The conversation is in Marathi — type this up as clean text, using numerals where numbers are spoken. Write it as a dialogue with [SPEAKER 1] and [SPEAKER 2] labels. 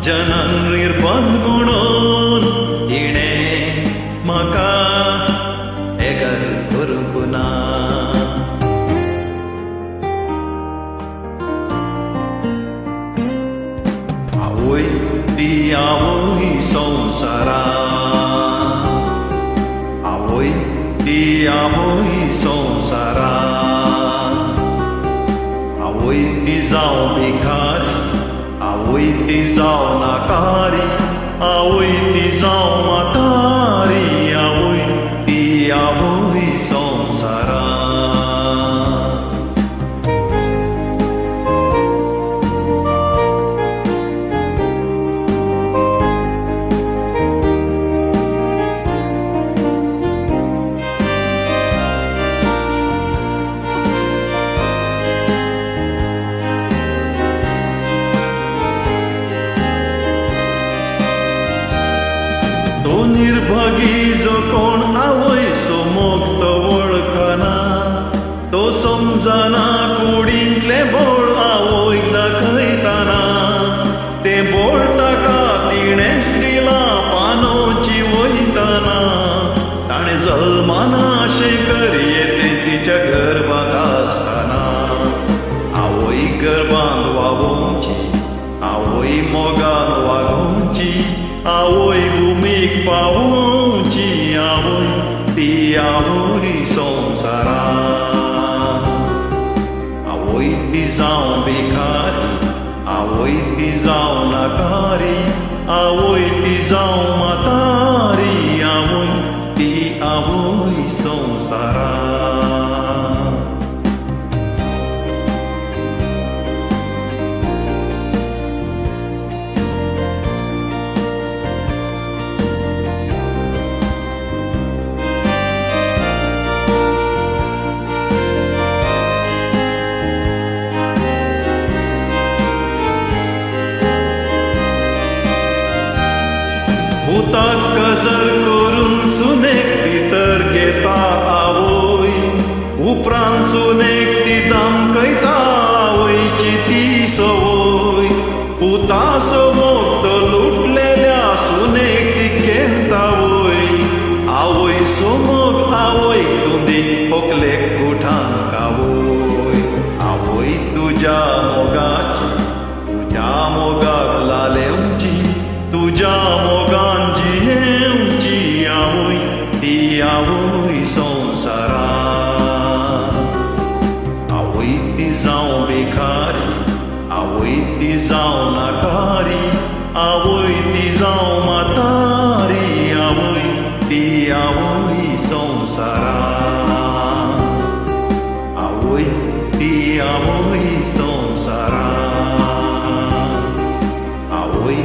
[SPEAKER 1] जनन निर्बंध म्हणून तिणे म्हाका एगर करूंक ना. आवय ती आवय संवसारा, आवय ती आवय संवसारा, आवय ती जावं भिकारी, आवय ती जावं नाकारी, आवय ती जावं म्हातारी, आवय ती आवय संवसारा. तो निर्भागी जो कोण आवय सोमोग तो वळखना, तो समजना कुडींतले बोळ आवयक दाखयतना. ते बोळ ताका तिणेंच दिला पानोवची वयतना. ताणें जल्माना अशें करयेतें तिच्या गर्भांत आसतना. आवय गर्भांत वागोवची, आवय मोगान वागोवची, आवय भुमीक पावोवची, आवय ती आवय संवसारा. आवय ती जावं भिकारी, आवय ती जावं नाकारी, आवय ती जावं म्हातारी, आवय ती आवय संवसारा. भुताक गजर करून सुनेक भितर घेता आवय, उपरांत सुनेक ती दामकयता आवयची ती सवय. पुता समोर तो लुटलेल्या सुनेक ती खेळता वय, आवय समोर आवय तुंदी पोकलेक गुठान कावय. आवय तुज्या मोगाची, तुज्या मोगाक लालेवची, तुज्या मोगान जियेवची, आवय ती आवय संवसारा. आवय ती जावं भिकारी, आवय ती जावं नाकारी, आवय ती जावं म्हातारी, आवय ती आवय संवसारा. आवय ती आवय संवसारा, आवय